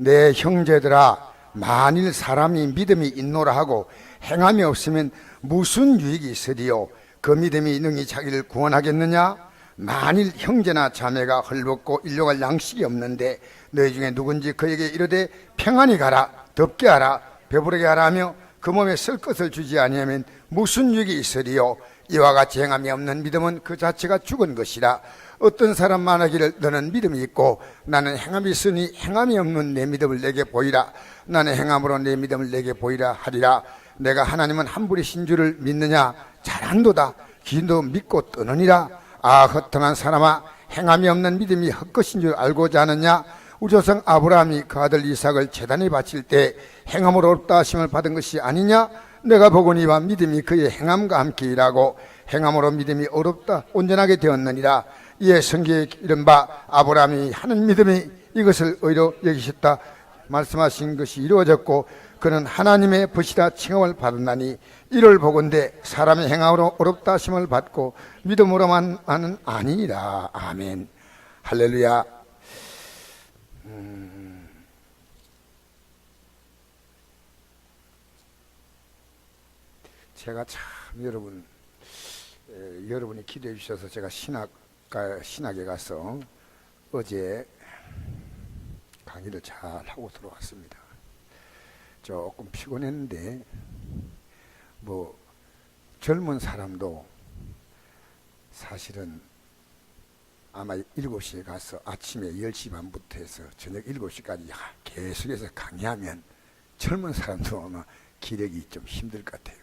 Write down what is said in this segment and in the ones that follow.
내 형제들아, 만일 사람이 믿음이 있노라 하고 행함이 없으면 무슨 유익이 있으리요? 그 믿음이 능히 자기를 구원하겠느냐? 만일 형제나 자매가 헐벗고 일용할 양식이 없는데 너희 중에 누군지 그에게 이르되 평안히 가라, 덥게 하라, 배부르게 하라 하며 그 몸에 쓸 것을 주지 아니하면 무슨 유익이 있으리요? 이와 같이 행함이 없는 믿음은 그 자체가 죽은 것이라. 어떤 사람 말하기를 너는 믿음이 있고 나는 행함이 있으니 행함이 없는 내 믿음을 내게 보이라. 나는 행함으로 내 믿음을 내게 보이라 하리라. 내가 하나님은 한 분이신 줄을 믿느냐? 잘한도다. 기도 믿고 떠느니라. 아, 허통한 사람아, 행함이 없는 믿음이 헛것인 줄 알고자 하느냐? 우리 조상 아브라함이 그 아들 이삭을 제단에 바칠 때 행함으로 어렵다 하심을 받은 것이 아니냐? 내가 보거니와 믿음이 그의 행함과 함께 일하고 행함으로 믿음이 어렵다 온전하게 되었느니라. 이에 성경에 이른바 아브라함이 하는 믿음이 이것을 의로 여기셨다 말씀하신 것이 이루어졌고 그는 하나님의 벗이라 칭함을 받았나니 이를 보건대 사람의 행함으로 어렵다 하심을 받고 믿음으로만 하는 아니니라. 아멘. 할렐루야. 제가 참 여러분이 기도해 주셔서 제가 신학에 가서 어제 강의를 잘 하고 들어왔습니다. 조금 피곤했는데 뭐 젊은 사람도 사실은 아마 7시에 가서 아침에 10시 반부터 해서 저녁 7시까지 계속해서 강의하면 젊은 사람도 아마 기력이 좀 힘들 것 같아요.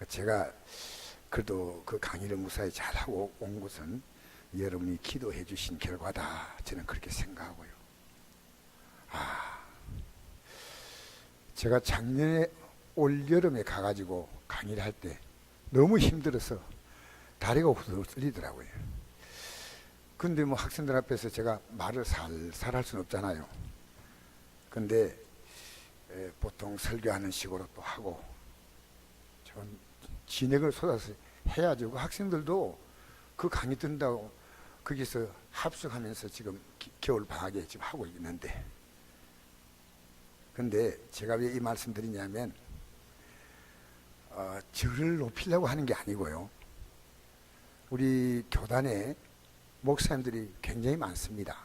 제가 그래도 그 강의를 무사히 잘하고 온 것은 여러분이 기도해 주신 결과다, 저는 그렇게 생각하고요. 제가 작년에 올여름에 가가지고 강의를 할 때 너무 힘들어서 다리가 후들후들 떨리더라고요. 근데 뭐 학생들 앞에서 제가 말을 살살 할 수는 없잖아요. 근데 보통 설교하는 식으로 또 하고 전 진액을 쏟아서 해야죠. 그 학생들도 그 강의 듣는다고 거기서 합숙하면서 지금 겨울 방학에 지금 하고 있는데, 근데 제가 왜 이 말씀 드리냐면 저를 높이려고 하는 게 아니고요. 우리 교단에 목사님들이 굉장히 많습니다.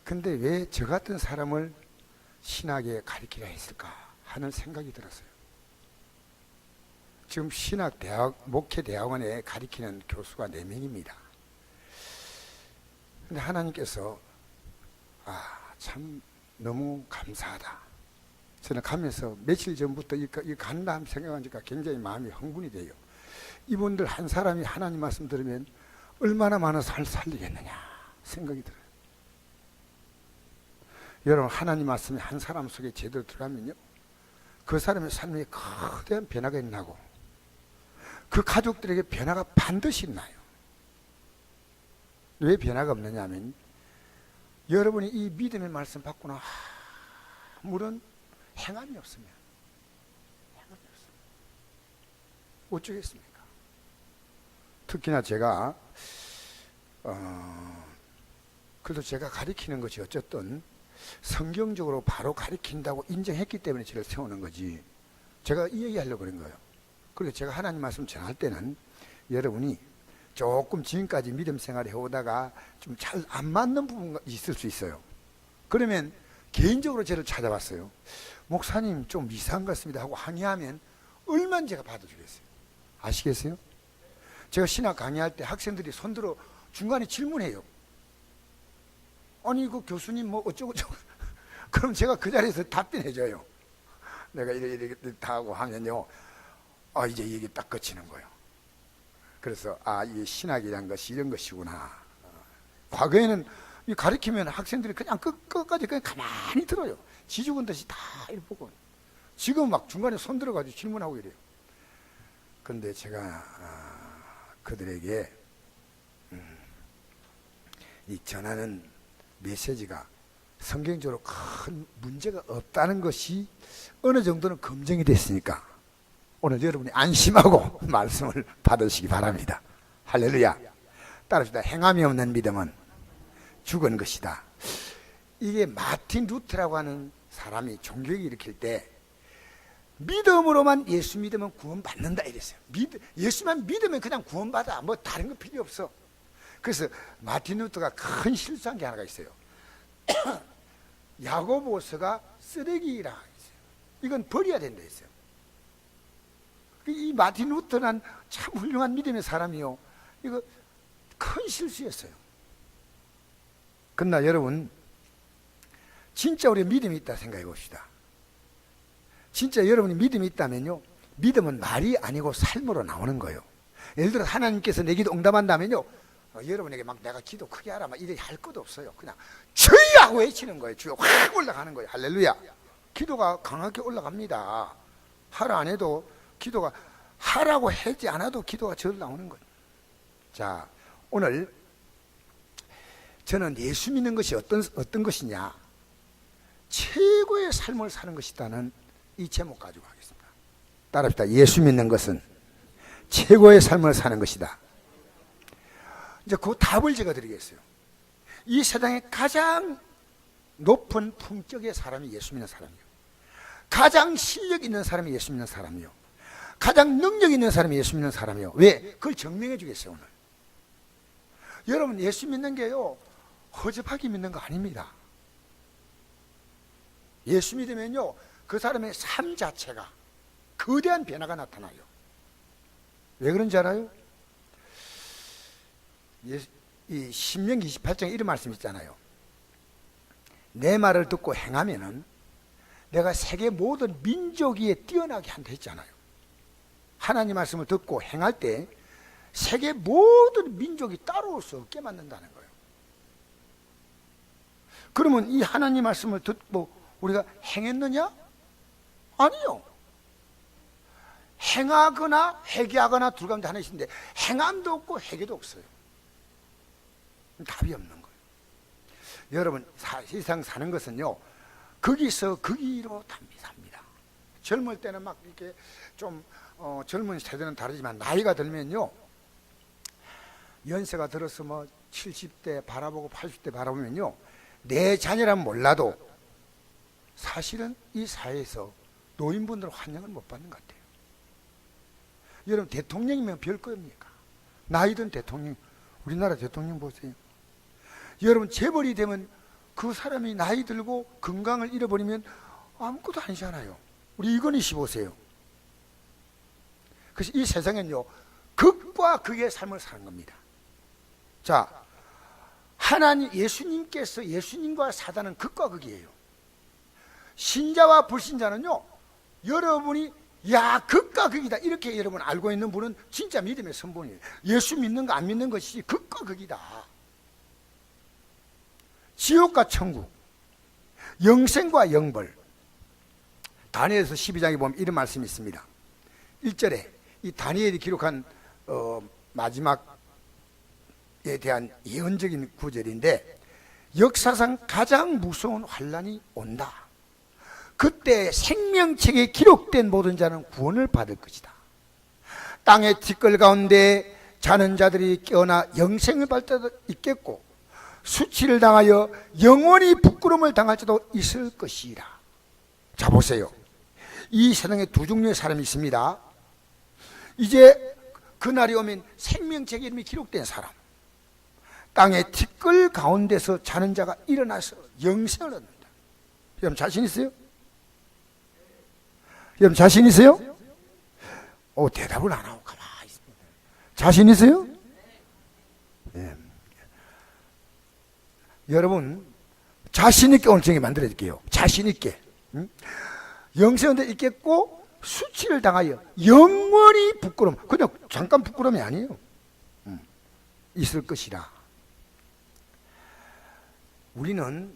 근데 왜 저 같은 사람을 신학에 가르치려 했을까 하는 생각이 들었어요. 지금 목회대학원에 가르치는 교수가 4명입니다. 근데 하나님께서 참 너무 감사하다. 저는 가면서 며칠 전부터 이 간다 하면 생각하니까 굉장히 마음이 흥분이 돼요. 이분들 한 사람이 하나님 말씀 들으면 얼마나 많은 삶을 살리겠느냐 생각이 들어요. 여러분, 하나님 말씀이 한 사람 속에 제대로 들어가면요, 그 사람의 삶에 거대한 변화가 일어나고 그 가족들에게 변화가 반드시 나요. 왜 변화가 없느냐 하면 여러분이 이 믿음의 말씀 받고나 아무런 행함이 없으면 어쩌겠습니까? 특히나 제가 그래도 제가 가르치는 것이 어쨌든 성경적으로 바로 가르친다고 인정했기 때문에 저를 세우는 거지, 제가 이 얘기하려고 그런 거예요. 그래서 제가 하나님 말씀 전할 때는 여러분이 조금 지금까지 믿음 생활을 해오다가 좀 잘 안 맞는 부분이 있을 수 있어요. 그러면 개인적으로 저를 찾아왔어요. 목사님 좀 이상한 것 같습니다 하고 항의하면 얼마나 제가 받아주겠어요. 아시겠어요? 제가 신학 강의할 때 학생들이 손들어 중간에 질문해요. 아니 그 교수님 뭐 어쩌고저쩌고 그럼 제가 그 자리에서 답변해줘요. 내가 이렇게 다 하고 하면요, 이제 이게 딱 거치는 거예요. 그래서 이게 신학이란 것이 이런 것이구나. 과거에는 가르치면 학생들이 그냥 끝까지 그냥 가만히 들어요. 지 죽은 듯이 다 이렇게 보고. 지금 막 중간에 손 들어가지고 질문하고 이래요. 근데 제가 그들에게 이 전하는 메시지가 성경적으로 큰 문제가 없다는 것이 어느 정도는 검증이 됐으니까 오늘 여러분이 안심하고 말씀을 받으시기 바랍니다. 할렐루야. 따라합시다. 행함이 없는 믿음은 죽은 것이다. 이게 마틴 루터라고 하는 사람이 종교개혁 일으킬 때 믿음으로만 예수 믿으면 구원받는다 이랬어요. 예수만 믿으면 그냥 구원받아. 뭐 다른 거 필요 없어. 그래서 마틴 루터가 큰 실수한 게 하나가 있어요. 야고보서가 쓰레기라 했어요. 이건 버려야 된다 했어요. 이 마틴 루터는 참 훌륭한 믿음의 사람이요. 이거 큰 실수였어요. 그러나 여러분, 진짜 우리 믿음이 있다 생각해 봅시다. 진짜 여러분이 믿음이 있다면요, 믿음은 말이 아니고 삶으로 나오는 거예요. 예를 들어 하나님께서 내 기도 응답한다면요, 여러분에게 막 내가 기도 크게 하라 막 이렇게 할 것도 없어요. 그냥 주여 하고 외치는 거예요. 주여 확 올라가는 거예요. 할렐루야. 기도가 강하게 올라갑니다. 하라 안 해도 기도가, 하라고 하지 않아도 기도가 절 나오는 거예요. 자, 오늘 저는 예수 믿는 것이 어떤 것이냐, 최고의 삶을 사는 것이다는 이 제목 가지고 하겠습니다. 따라합시다. 예수 믿는 것은 최고의 삶을 사는 것이다. 이제 그 답을 제가 드리겠어요. 이 세상에 가장 높은 품격의 사람이 예수 믿는 사람이요, 가장 실력 있는 사람이 예수 믿는 사람이요, 가장 능력 있는 사람이 예수 믿는 사람이요. 왜? 그걸 증명해 주겠어요. 오늘 여러분, 예수 믿는 게요 허접하게 믿는 거 아닙니다. 예수 믿으면요 그 사람의 삶 자체가 거대한 변화가 나타나요. 왜 그런지 알아요? 이 신명기 28장에 이런 말씀 있잖아요. 내 말을 듣고 행하면은 내가 세계 모든 민족 위에 뛰어나게 한다 했잖아요. 하나님 말씀을 듣고 행할 때 세계 모든 민족이 따라올 수 없게 만든다는 거예요. 그러면 이 하나님 말씀을 듣고 우리가 행했느냐? 아니요. 행하거나 회개하거나 둘 가운데 하나이신데 행함도 없고 회개도 없어요. 답이 없는 거예요. 여러분, 세상 사는 것은요 거기서 거기로 삽니다. 젊을 때는 막 이렇게 좀 젊은 세대는 다르지만 나이가 들면요, 연세가 들어서 뭐 70대 바라보고 80대 바라보면요, 내 자녀라면 몰라도 사실은 이 사회에서 노인분들 환영을 못 받는 것 같아요. 여러분, 대통령이면 별 겁니까? 나이든 대통령, 우리나라 대통령 보세요. 여러분, 재벌이 되면 그 사람이 나이 들고 건강을 잃어버리면 아무것도 아니잖아요. 우리 이건희 씨 보세요. 그래서 이 세상엔요 극과 극의 삶을 사는 겁니다. 자, 하나님, 예수님과 사단은 극과 극이에요. 신자와 불신자는요, 여러분이 야 극과 극이다 이렇게 여러분 알고 있는 분은 진짜 믿음의 선본이에요. 예수 믿는 거 안 믿는 것이 극과 극이다. 지옥과 천국, 영생과 영벌. 다니엘서 12장에 보면 이런 말씀이 있습니다. 1절에 이 다니엘이 기록한 마지막에 대한 예언적인 구절인데, 역사상 가장 무서운 환난이 온다. 그때 생명책에 기록된 모든 자는 구원을 받을 것이다. 땅의 티끌 가운데 자는 자들이 깨어나 영생을 받을 자도 있겠고, 수치를 당하여 영원히 부끄러움을 당할 자도 있을 것이라. 자, 보세요. 이 세상에 두 종류의 사람이 있습니다. 이제 그날이 오면 생명책에 이름이 기록된 사람, 땅의 티끌 가운데서 자는 자가 일어나서 영생을 얻는다. 여러분 자신 있어요? 여러분 자신 있어요? 대답을 안 하고 가만히 있습니다. 자신 있어요? 네. 여러분 자신 있게 오늘 정의 만들어 드릴게요. 자신 있게. 영생은 있겠고 수치를 당하여 영원히 부끄러움, 그냥 잠깐 부끄러움이 아니에요. 있을 것이라. 우리는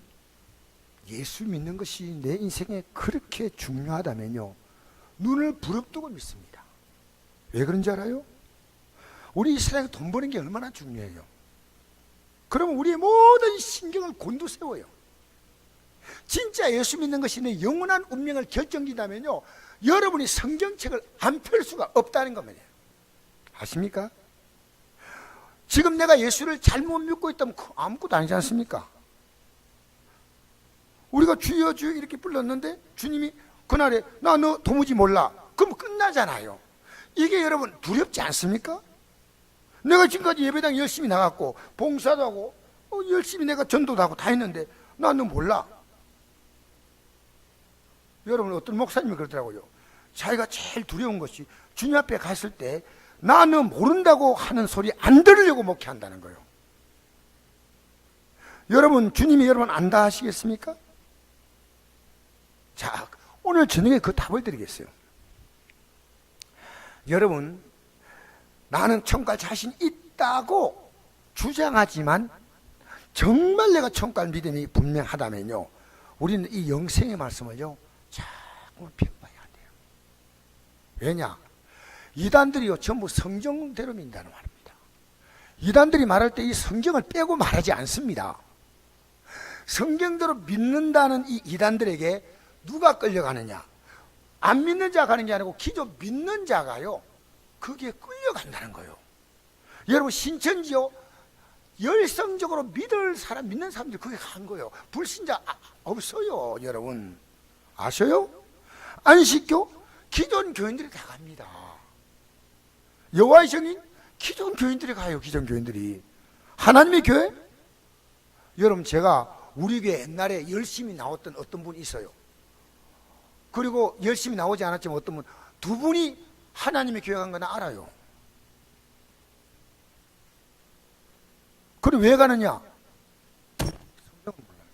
예수 믿는 것이 내 인생에 그렇게 중요하다면요, 눈을 부릅뜨고 믿습니다. 왜 그런지 알아요? 우리 이 세상에 돈 버는 게 얼마나 중요해요. 그러면 우리의 모든 신경을 곤두세워요. 진짜 예수 믿는 것이 내 영원한 운명을 결정짓다면요, 여러분이 성경책을 안 펼 수가 없다는 겁니다. 아십니까? 지금 내가 예수를 잘못 믿고 있다면 아무것도 아니지 않습니까? 우리가 주여 주여 이렇게 불렀는데 주님이 그날에 나 너 도무지 몰라. 그럼 끝나잖아요. 이게 여러분 두렵지 않습니까? 내가 지금까지 예배당 열심히 나갔고 봉사도 하고 열심히 내가 전도도 하고 다 했는데 나 너 몰라. 여러분 어떤 목사님이 그러더라고요. 자기가 제일 두려운 것이 주님 앞에 갔을 때 나 너 모른다고 하는 소리 안 들으려고 목회한다는 거예요. 여러분 주님이 여러분 안다 하시겠습니까? 자, 오늘 저녁에 그 답을 드리겠어요. 여러분, 나는 천국 갈 자신 있다고 주장하지만 정말 내가 천국 갈 믿음이 분명하다면요, 우리는 이 영생의 말씀을요 자꾸 배워봐야 돼요. 왜냐? 이단들이요 전부 성경대로 믿는다는 말입니다. 이단들이 말할 때 이 성경을 빼고 말하지 않습니다. 성경대로 믿는다는 이 이단들에게 누가 끌려가느냐? 안 믿는 자가 가는 게 아니고 기존 믿는 자가요 그게 끌려간다는 거예요. 여러분 신천지요 열성적으로 믿는 사람들이 그게 간 거예요. 불신자 없어요. 여러분 아셔요? 안식교 기존 교인들이 다 갑니다. 여호와의 증인 기존 교인들이 가요. 기존 교인들이. 하나님의 교회? 여러분 제가 우리 교회 옛날에 열심히 나왔던 어떤 분이 있어요. 그리고 열심히 나오지 않았지만 어떤 분, 두 분이 하나님의 교회 간 건 알아요. 그럼 왜 가느냐? 성경은 몰라요.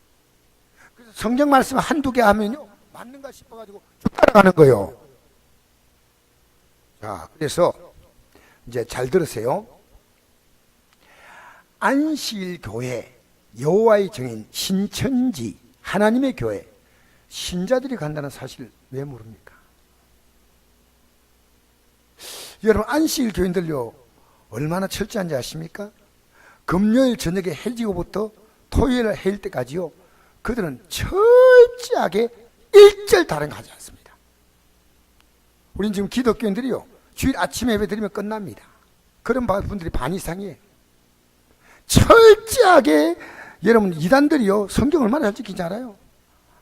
그래서 성경 말씀 한두 개 하면요 맞는가 싶어가지고 쭉 따라가는 거예요. 자, 그래서 이제 잘 들으세요. 안식일 교회, 여호와의 증인, 신천지, 하나님의 교회, 신자들이 간다는 사실을 왜 모릅니까? 여러분 안식일 교인들요 얼마나 철저한지 아십니까? 금요일 저녁에 해지고부터 토요일 해일 때까지요 그들은 철저하게 일절 다른 거 하지 않습니다. 우린 지금 기독교인들이요 주일 아침에 예배 드리면 끝납니다. 그런 분들이 반 이상이에요. 철저하게 여러분 이단들이요 성경 얼마나 잘 지키지 알아요?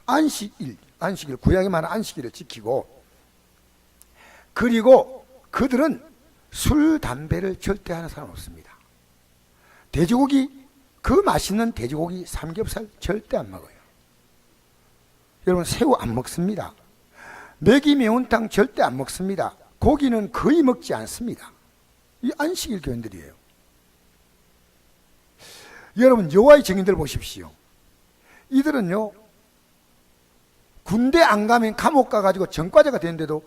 안식일 구약에 말하는 안식일을 지키고, 그리고 그들은 술 담배를 절대 하는 사람 없습니다. 돼지고기, 그 맛있는 돼지고기 삼겹살 절대 안 먹어요. 여러분 새우 안 먹습니다. 매기 매운탕 절대 안 먹습니다. 고기는 거의 먹지 않습니다. 이 안식일 교인들이에요. 여러분 여호와의 증인들 보십시오. 이들은요 군대 안 가면 감옥 가가지고 전과자가 되는데도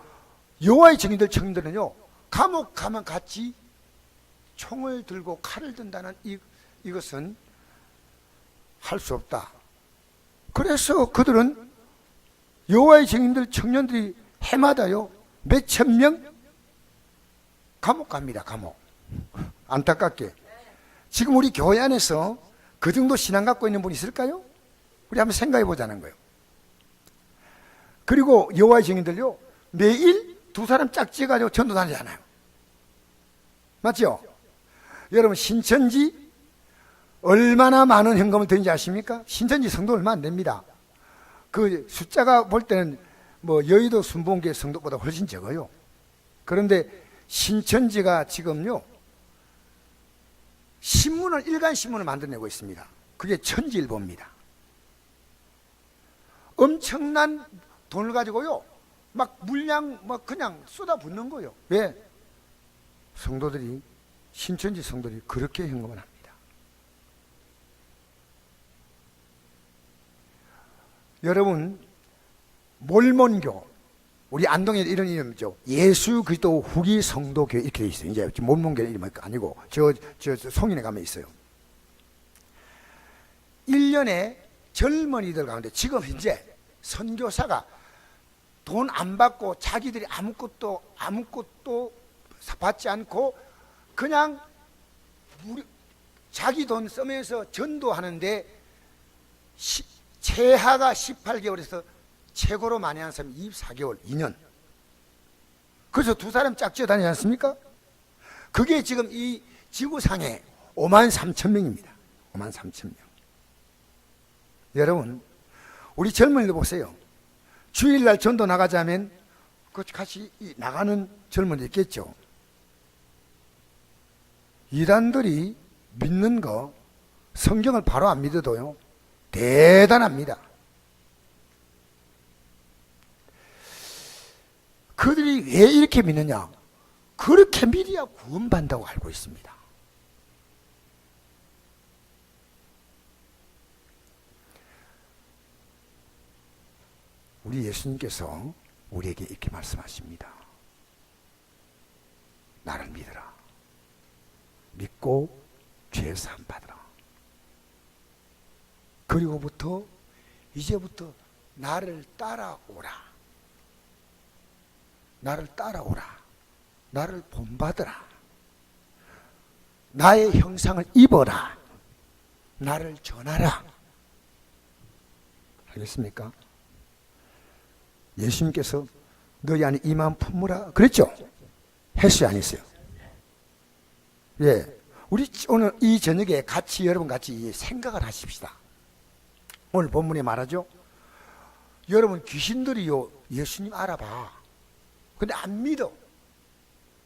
여호와의 증인들 청년들은요 감옥 가면 같이 총을 들고 칼을 든다는 이것은 할 수 없다. 그래서 그들은 여호와의 증인들 청년들이 해마다요 몇천 명 감옥 갑니다. 감옥. 안타깝게 지금 우리 교회 안에서 그 정도 신앙 갖고 있는 분이 있을까요? 우리 한번 생각해 보자는 거예요. 그리고 여호와의 증인들요 매일 두 사람 짝지어가지고 전도 다니잖아요. 맞죠? 여러분 신천지 얼마나 많은 현금을 드는지 아십니까? 신천지 성도 얼마 안 됩니다. 그 숫자가 볼 때는 뭐 여의도 순복음교회 성도보다 훨씬 적어요. 그런데 신천지가 지금요 일간 신문을 만들어내고 있습니다. 그게 천지일보입니다. 엄청난 돈을 가지고요 막 물량 막 그냥 쏟아붓는 거예요. 왜? 성도들이 신천지 성도들이 그렇게 현금을 합니다. 여러분 몰몬교, 우리 안동에 이런 이름이죠. 예수 그리스도 후기 성도교회 이렇게 돼 있어요. 이제 몰몬교 이름이 아니고 저 송인에 가면 있어요. 1년에 젊은이들 가운데 지금 현재 선교사가 돈 안 받고 자기들이 아무것도 받지 않고 그냥 자기 돈 쓰면서 전도하는데 최하가 18개월에서 최고로 많이 하는 사람이 24개월, 2년. 그래서 두 사람 짝지어 다니지 않습니까? 그게 지금 이 지구상에 53,000명입니다. 53,000명. 여러분 우리 젊은이들 보세요. 주일날 전도 나가자면 같이 나가는 젊은이 있겠죠. 이단들이 믿는 거 성경을 바로 안 믿어도요 대단합니다. 그들이 왜 이렇게 믿느냐? 그렇게 믿어야 구원받는다고 알고 있습니다. 우리 예수님께서 우리에게 이렇게 말씀하십니다. 나를 믿어라. 믿고 죄 사함 받으라. 그리고부터 이제부터 나를 따라오라. 나를 따라오라. 나를 본받으라. 나의 형상을 입어라. 나를 전하라. 알겠습니까? 예수님께서 너희 안에 이 마음 품으라 그랬죠? 했어요, 안 했어요? 예. 우리 오늘 이 저녁에 같이 여러분 같이 생각을 하십시다. 오늘 본문에 말하죠. 여러분 귀신들이요 예수님 알아봐. 근데 안 믿어.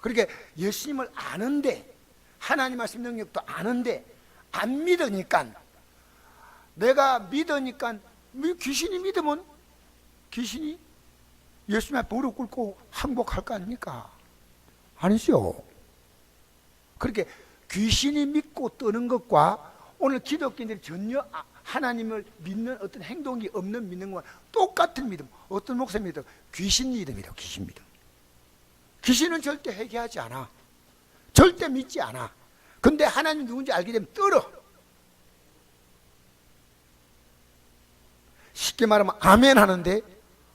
그러니까 예수님을 아는데 하나님 말씀 능력도 아는데 안 믿으니까 내가 믿으니까 귀신이 믿으면 귀신이 예수님 앞에 무릎 꿇고 항복할 거 아닙니까? 아니죠. 그렇게 귀신이 믿고 뜨는 것과 오늘 기독교인들이 전혀 하나님을 믿는 어떤 행동이 없는 믿는 것과 똑같은 믿음. 어떤 목사 믿음? 귀신 믿음이라고. 귀신 믿음. 귀신은 절대 회개하지 않아. 절대 믿지 않아. 근데 하나님 누군지 알게 되면 떨어. 쉽게 말하면 아멘 하는데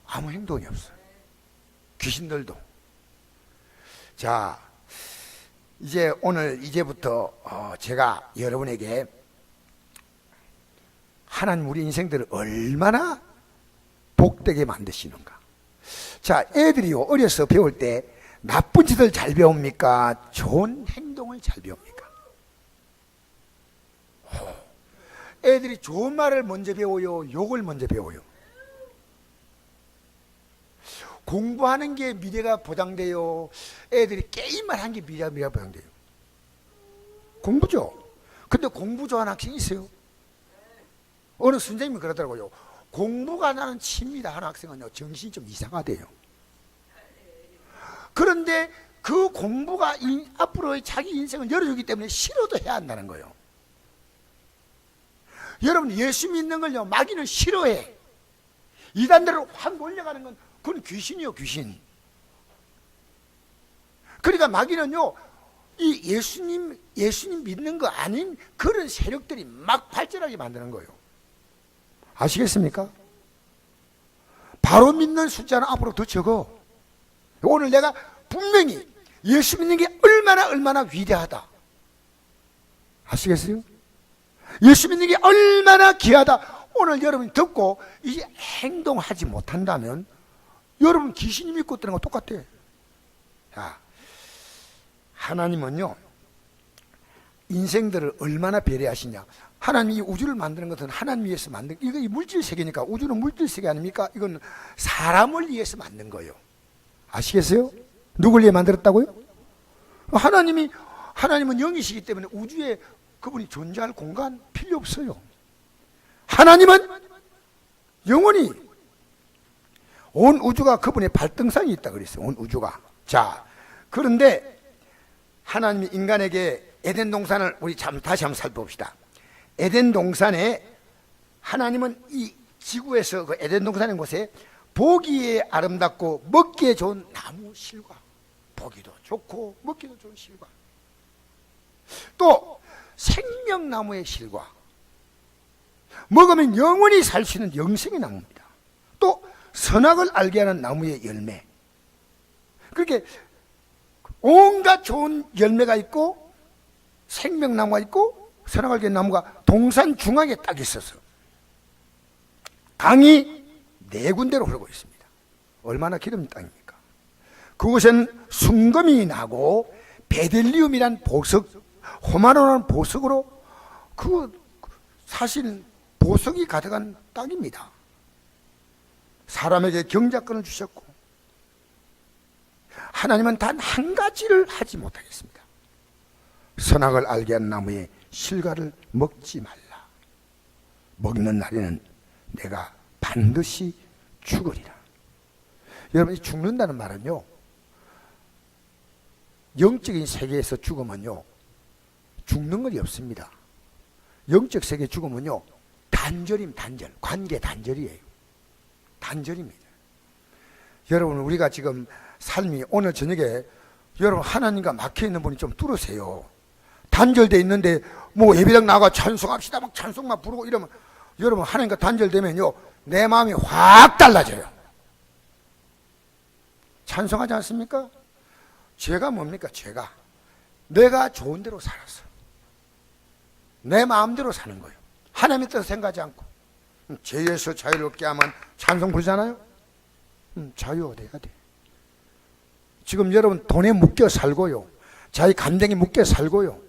아무 행동이 없어요. 귀신들도. 자, 이제 오늘 이제부터 제가 여러분에게 하나님 우리 인생들을 얼마나 복되게 만드시는가. 자, 애들이요 어려서 배울 때 나쁜 짓을 잘 배웁니까? 좋은 행동을 잘 배웁니까? 애들이 좋은 말을 먼저 배워요? 욕을 먼저 배워요? 공부하는 게 미래가 보장돼요? 애들이 게임만 한 게 미래가 보장돼요? 공부죠. 근데 공부 좋아하는 학생이 있어요? 어느 선생님이 그러더라고요. 공부가 나는 취미다 하는 학생은요 정신이 좀 이상하대요. 그런데 그 공부가 앞으로의 자기 인생을 열어주기 때문에 싫어도 해야 한다는 거예요. 여러분 예수 믿는 걸요 마귀는 싫어해. 이단대로 확 몰려가는 건 그건 귀신이요 귀신. 그러니까 마귀는요 이 예수님 믿는 거 아닌 그런 세력들이 막 발전하게 만드는 거예요. 아시겠습니까? 바로 믿는 숫자는 앞으로 더 적어. 오늘 내가 분명히 예수 믿는 게 얼마나 위대하다. 아시겠어요? 예수 믿는 게 얼마나 귀하다. 오늘 여러분이 듣고 이제 행동하지 못한다면 여러분 귀신이 믿고 있다는 거 똑같아. 자, 하나님은요 인생들을 얼마나 배려하시냐. 하나님이 이 우주를 만드는 것은 하나님 위해서 만든, 이거 물질 세계니까 우주는 물질 세계 아닙니까? 이건 사람을 위해서 만든 거예요. 아시겠어요? 누굴 위해 만들었다고요? 하나님은 영이시기 때문에 우주에 그분이 존재할 공간 필요 없어요. 하나님은 영원히 온 우주가 그분의 발등상이 있다 그랬어요. 온 우주가. 자, 그런데 하나님이 인간에게 에덴 동산을 우리 다시 한번 살펴봅시다. 에덴 동산에 하나님은 이 지구에서 그 에덴 동산인 곳에 보기에 아름답고 먹기에 좋은 나무 실과, 보기도 좋고 먹기도 좋은 실과, 또 생명나무의 실과, 먹으면 영원히 살 수 있는 영생의 나무입니다. 또 선악을 알게 하는 나무의 열매. 그렇게 온갖 좋은 열매가 있고 생명나무가 있고 선악을 알게 하는 나무가 동산 중앙에 딱 있어서 강이 4군데로 흐르고 있습니다. 얼마나 기름 땅입니까? 그곳에는 순금이 나고 베델리움이란 보석, 호마노라는 보석으로 사실 보석이 가득한 땅입니다. 사람에게 경작권을 주셨고, 하나님은 단 한 가지를 하지 못하겠습니다. 선악을 알게 하는 나무의 실과를 먹지 말라. 먹는 날에는 내가 반드시 죽으리라. 여러분, 이 죽는다는 말은요, 영적인 세계에서 죽으면요, 죽는 것이 없습니다. 영적 세계 죽으면요, 단절임, 단절. 관계 단절이에요. 단절입니다. 여러분, 우리가 지금 삶이 오늘 저녁에 여러분 하나님과 막혀있는 분이 좀 뚫으세요. 단절돼 있는데 뭐 예배당 나가 찬송합시다 막 찬송만 부르고 이러면 여러분 하나님과 단절되면요, 내 마음이 확 달라져요. 찬송하지 않습니까? 죄가 뭡니까? 죄가 내가 좋은 대로 살았어. 내 마음대로 사는 거예요. 하나님의 뜻을 생각하지 않고. 죄에서 자유롭게 하면 찬송 부르잖아요. 자유 얻어야 돼. 지금 여러분 돈에 묶여 살고요, 자기 감정에 묶여 살고요,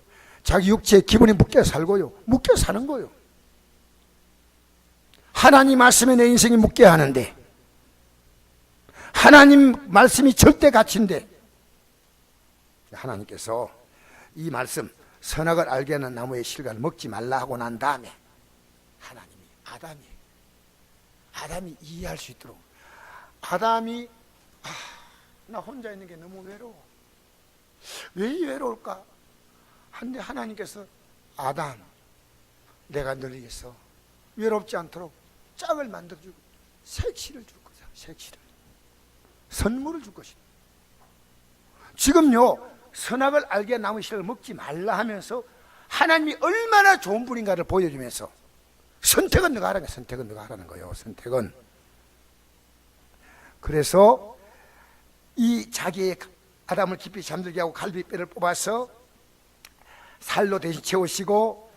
자기 육체의 기분에 묶여 살고요, 묶여 사는 거예요. 하나님 말씀에 내 인생이 묶여야 하는데, 하나님 말씀이 절대 가치인데, 하나님께서 이 말씀 선악을 알게 하는 나무의 실과를 먹지 말라 하고 난 다음에 하나님이 아담이 이해할 수 있도록, 아담이 나 혼자 있는 게 너무 외로워. 왜 외로울까? 한데 하나님께서 아담, 내가 너를 위해서 외롭지 않도록 짝을 만들어주고 색시를 줄 거다. 색시를, 선물을 줄 것이다. 지금요, 선악을 알게 나무 씨를 먹지 말라 하면서 하나님이 얼마나 좋은 분인가를 보여주면서 선택은 너가 하라는 거예요. 선택은 너가 하라는 거예요. 선택은. 그래서 이 자기의 아담을 깊이 잠들게 하고 갈비뼈를 뽑아서 살로 대신 채우시고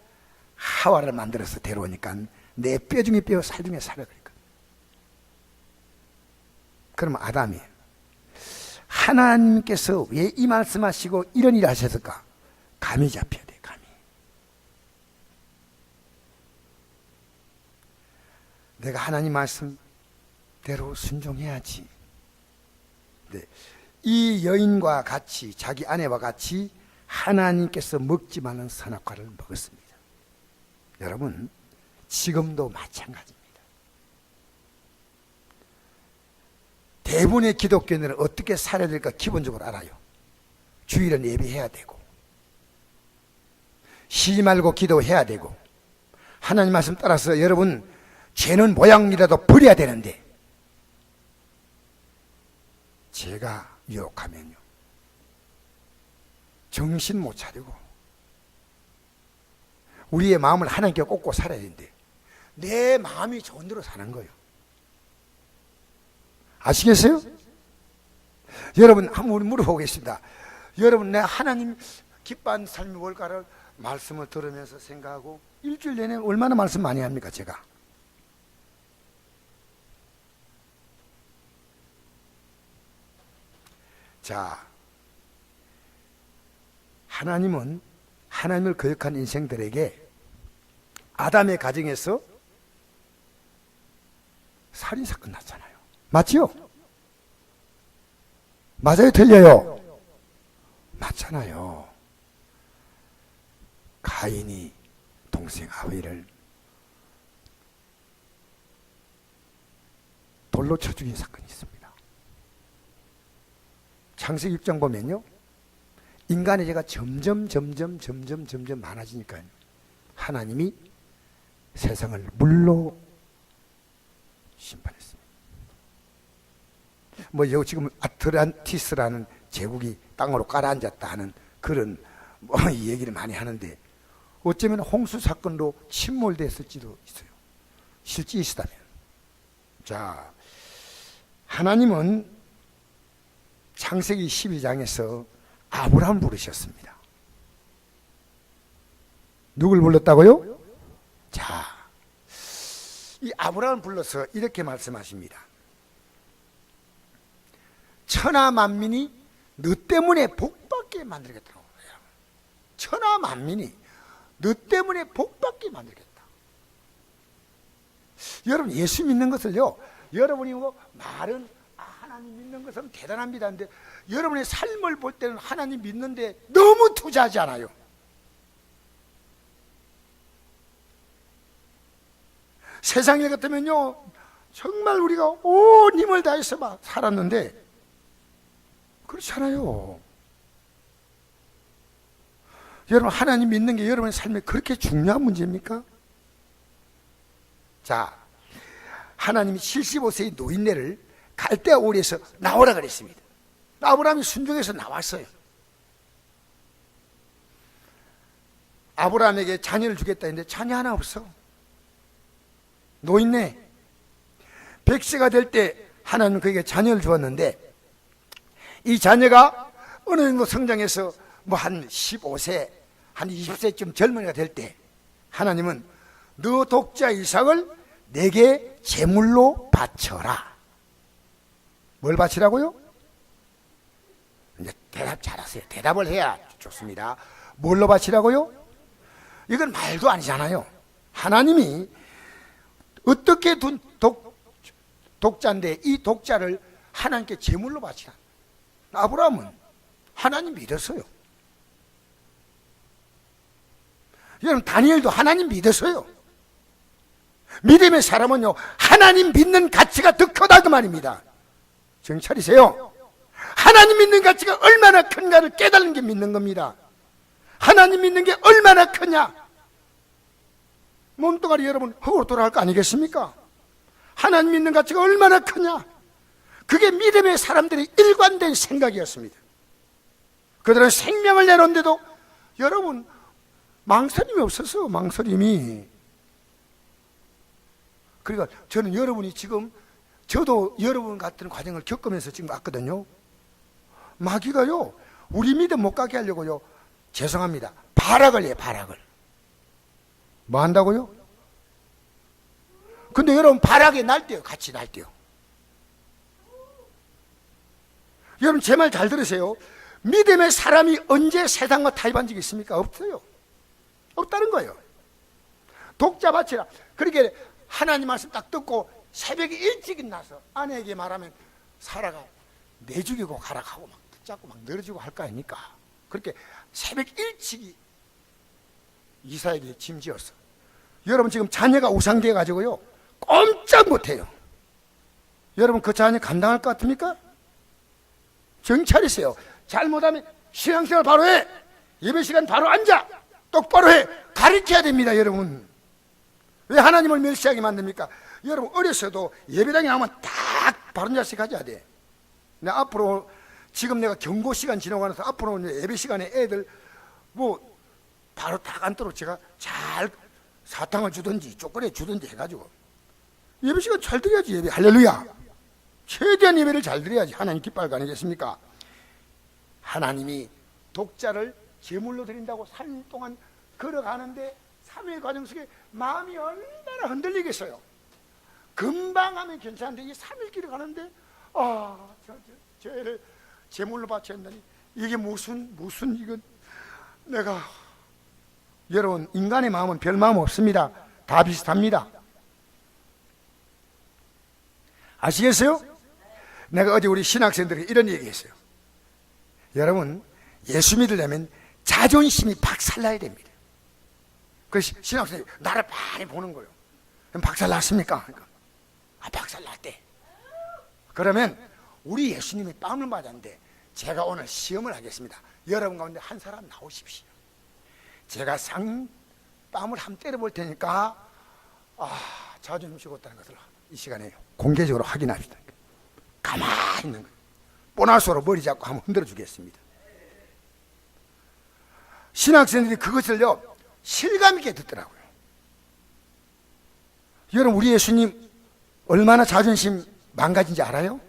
하와를 만들어서 데려오니까 내 뼈 중에 뼈, 살 중에 살을. 그러니까 그러면 아담이 하나님께서 왜 이 말씀하시고 이런 일을 하셨을까? 감이 잡혀야 돼. 감이. 내가 하나님 말씀대로 순종해야지. 네. 이 여인과 같이, 자기 아내와 같이 하나님께서 먹지 말는 선악과를 먹었습니다. 여러분, 지금도 마찬가지입니다. 대부분의 기독교인들은 어떻게 살아야 될까 기본적으로 알아요. 주일은 예배해야 되고, 쉬지 말고 기도해야 되고, 하나님 말씀 따라서 여러분 죄는 모양이라도 버려야 되는데, 죄가 유혹하면요, 정신 못 차리고 우리의 마음을 하나님께 꽂고 살아야 되는데 내 마음이 좋은 대로 사는 거예요. 아시겠어요? 여러분 한번 물어보겠습니다. 여러분, 내 하나님 기뻐하는 삶이 뭘까를 말씀을 들으면서 생각하고, 일주일 내내 얼마나 말씀 많이 합니까 제가? 자, 하나님은 하나님을 거역한 인생들에게 아담의 가정에서 살인사건 났잖아요. 맞지요? 맞아요? 틀려요? 맞잖아요. 가인이 동생 아벨을 돌로 쳐 죽인 사건이 있습니다. 창세기 6장 보면요, 인간의 죄가 점점 많아지니까요, 하나님이 세상을 물로 심판했습니다. 뭐 여기 지금 아틀란티스라는 제국이 땅으로 깔아앉았다 하는 그런 뭐 얘기를 많이 하는데, 어쩌면 홍수 사건도 침몰됐을지도 있어요. 실제 있었다면. 자, 하나님은 창세기 12장에서 아브라함을 부르셨습니다. 누굴 불렀다고요? 자, 이 아브라함을 불러서 이렇게 말씀하십니다. 천하 만민이 너 때문에 복받게 만들겠다고 해요. 천하 만민이 너 때문에 복받게 만들겠다. 여러분, 예수 믿는 것을요, 여러분이 뭐 말은 하나님 믿는 것은 대단합니다. 근데 여러분의 삶을 볼 때는 하나님 믿는데 너무 투자하지 않아요? 세상에 같으면요 정말 우리가 온 힘을 다해서 막 살았는데 그렇잖아요. 여러분, 하나님 믿는 게 여러분의 삶에 그렇게 중요한 문제입니까? 자, 하나님이 75세의 노인네를 갈대아 오리에서 나오라 그랬습니다. 아브라함이 순종해서 나왔어요. 아브라함에게 자녀를 주겠다 했는데 자녀 하나 없어. 노인네 100세가 될 때 하나님은 그에게 자녀를 주었는데 이 자녀가 어느 정도 성장해서 뭐 한 15세, 한 20세쯤 젊은이가 될 때 하나님은 너 독자 이삭을 내게 제물로 바쳐라. 뭘 바치라고요? 이제 대답 잘하세요. 대답을 해야 좋습니다. 뭘로 바치라고요? 이건 말도 아니잖아요. 하나님이 어떻게 둔 독자인데 이 독자를 하나님께 제물로 바치라. 아브라함은 하나님 믿었어요. 여러분, 다니엘도 하나님 믿었어요. 믿음의 사람은요 하나님 믿는 가치가 더 크다 그 말입니다. 정신 차리세요. 하나님 믿는 가치가 얼마나 큰가를 깨달은 게 믿는 겁니다. 하나님 믿는 게 얼마나 크냐. 몸뚱아리 여러분 흙으로 돌아갈 거 아니겠습니까? 하나님 믿는 가치가 얼마나 크냐. 그게 믿음의 사람들의 일관된 생각이었습니다. 그들은 생명을 내놓은데도 여러분 망설임이 없었어요. 망설임이. 그러니까 저는 여러분이 지금, 저도 여러분 같은 과정을 겪으면서 지금 왔거든요. 마귀가요 우리 믿음 못 가게 하려고요, 죄송합니다, 발악을 해요. 발악을 뭐 한다고요? 근데 여러분 발악에 날때요. 같이 날때요. 여러분 제 말 잘 들으세요. 믿음의 사람이 언제 세상과 타협한 적이 있습니까? 없어요. 없다는 거예요. 독자 바치라. 그렇게 하나님 말씀 딱 듣고 새벽에 일찍 나서 아내에게 말하면 사라가 내 죽이고 가라 하고 막 붙잡고 막 늘어지고 할 거 아닙니까? 그렇게 새벽 일찍이 이사에게 짐지었어. 여러분 지금 자녀가 우상되어 가지고요 꼼짝 못해요. 여러분 그 자녀 감당할 것 같습니까? 정신 차리세요. 잘못하면 신앙생활 바로 해. 예배 시간 바로 앉아. 똑바로 해. 가르쳐야 됩니다. 여러분 왜 하나님을 멸시하게 만듭니까? 여러분 어려서도 예배당에 나오면 딱 바른 자세 가져야 돼. 근데 앞으로 지금 내가 경고 시간 지나가면서 앞으로 예배 시간에 애들 뭐 바로 딱 앉도록 제가 잘 사탕을 주든지 초콜릿 주든지 해가지고 예배 시간 잘 드려야지. 예배 할렐루야. 최대한 예배를 잘 드려야지 하나님 기뻐할 거 아니겠습니까? 하나님이 독자를 제물로 드린다고 3일 동안 걸어가는데 3일 과정 속에 마음이 얼마나 흔들리겠어요. 금방 하면 괜찮은데 이 3일 길을 가는데 저 애를 제물로 바쳐야 한다니 이게 무슨 이건 내가. 여러분 인간의 마음은 별 마음 없습니다. 다 비슷합니다. 아시겠어요? 내가 어제 우리 신학생들에게 이런 얘기했어요. 여러분 예수 믿으려면 자존심이 박살나야 됩니다. 그래서 신학생들이 나를 많이 보는 거예요. 그럼 박살났습니까? 그러니까, 박살났대. 그러면 우리 예수님이 뺨을 맞았는데 제가 오늘 시험을 하겠습니다. 여러분 가운데 한 사람 나오십시오. 제가 뺨을 한번 때려볼 테니까 자존심 죽었다는 것을 이 시간에 공개적으로 확인합시다. 가만히 있는 거예요. 보나스로 머리 잡고 한번 흔들어 주겠습니다. 신학생들이 그것을요 실감 있게 듣더라고요. 여러분 우리 예수님 얼마나 자존심 망가진지 알아요?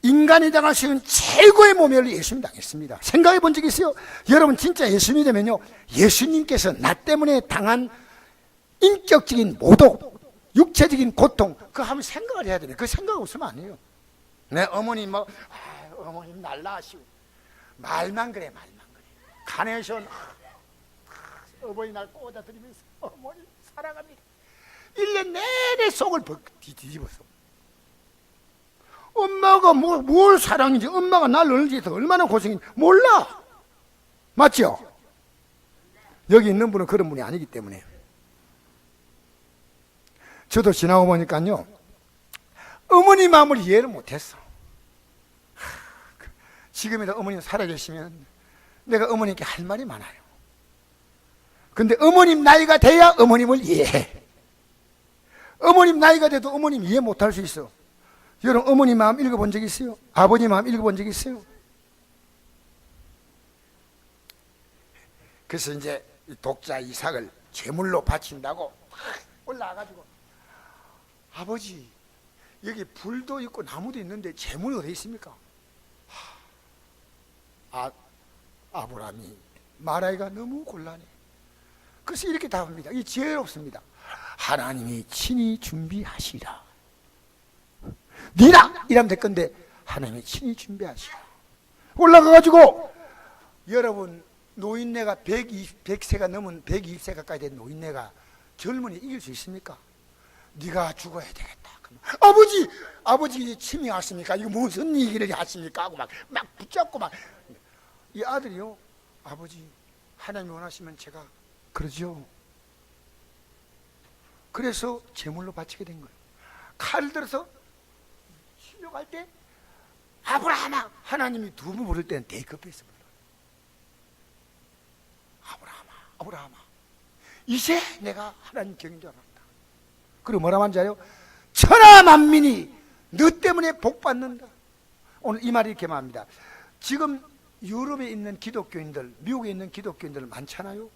인간이 당할 수 있는 최고의 모멸을 예수님 당했습니다. 생각해 본 적 있어요? 여러분 진짜 예수님이 되면요 예수님께서 나 때문에 당한 인격적인 모독, 육체적인 고통 그거 한번 생각을 해야 되네. 그 생각 없으면 안 해요. 내 어머니 어머님 날 낳으시고 말만 그래. 카네이션 어버이날 꽂아드리면서 어머니 사랑합니다. 1년 내내 속을 뒤집어서. 엄마가 뭘 사랑인지, 엄마가 날 얼지서 얼마나 고생인지 몰라. 맞죠? 여기 있는 분은 그런 분이 아니기 때문에. 저도 지나고 보니까요, 어머니 마음을 이해를 못했어. 지금이라 어머님 살아계시면 내가 어머님께 할 말이 많아요. 근데 어머님 나이가 돼야 어머님을 이해해. 어머님 나이가 돼도 어머님 이해 못할 수 있어. 여러분, 어머니 마음 읽어본 적 있어요? 아버지 마음 읽어본 적 있어요? 그래서 이제 독자 이삭을 제물로 바친다고 올라와가지고, 아버지, 여기 불도 있고 나무도 있는데 제물이 어디 있습니까? 아브라함이 말하기가 너무 곤란해. 그래서 이렇게 답합니다. 이 지혜롭습니다. 하나님이 친히 준비하시라. 니라! 이러면 될 건데 하나님이 친히 준비하시라. 올라가가지고, 여러분, 노인네가 100세가 넘은 120세 가까이 된 노인네가 젊은이 이길 수 있습니까? 네가 죽어야 되겠다. 아버지 침이 왔습니까? 이거 무슨 얘기를 하십니까? 하고 막 붙잡고 이 아들이요, 아버지, 하나님 원하시면 제가 그러죠. 그래서 제물로 바치게 된 거예요. 칼을 들어서 치려고 할 때, 아브라함아, 하나님이 두 번 부를 때는 되게 급했어. 아브라함아, 이제 내가 하나님 경인 줄 알았다. 그리고 뭐라고 하는지 알아요? 천하 만민이 너 때문에 복 받는다. 오늘 이 말이 이렇게 말합니다. 지금 유럽에 있는 기독교인들, 미국에 있는 기독교인들 많잖아요.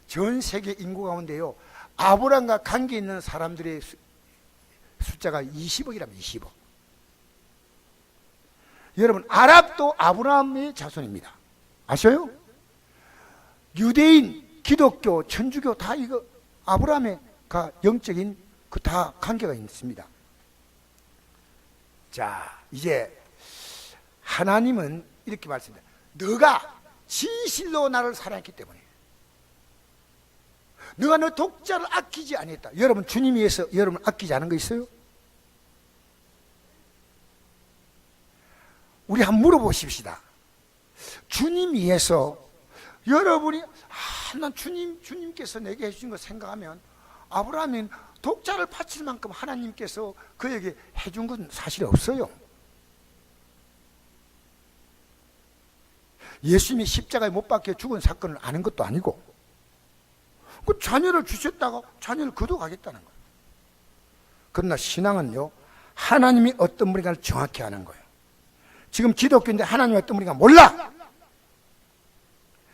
전 세계 인구 가운데요, 아브라함과 관계 있는 사람들의 숫자가 20억이라면 20억. 여러분, 아랍도 아브라함의 자손입니다. 아셔요? 유대인, 기독교, 천주교 다 이거 아브라함의 영적인 그 다 관계가 있습니다. 자, 이제 하나님은 이렇게 말씀합니다. 너가 진실로 나를 사랑했기 때문에, 너가 너 독자를 아끼지 아니했다. 여러분, 주님 위해서 여러분 아끼지 않은 거 있어요? 우리 한번 물어보십시다. 주님 위해서 여러분이 난 주님께서 내게 해주신 거 생각하면, 아브라함은 독자를 바칠 만큼 하나님께서 그에게 해준 건 사실 없어요. 예수님이 십자가에 못 박혀 죽은 사건을 아는 것도 아니고, 그 자녀를 주셨다가 자녀를 거둬가겠다는 거예요. 그러나 신앙은요, 하나님이 어떤 분인가를 정확히 아는 거예요. 지금 기독교인데 하나님이 어떤 분인가 몰라.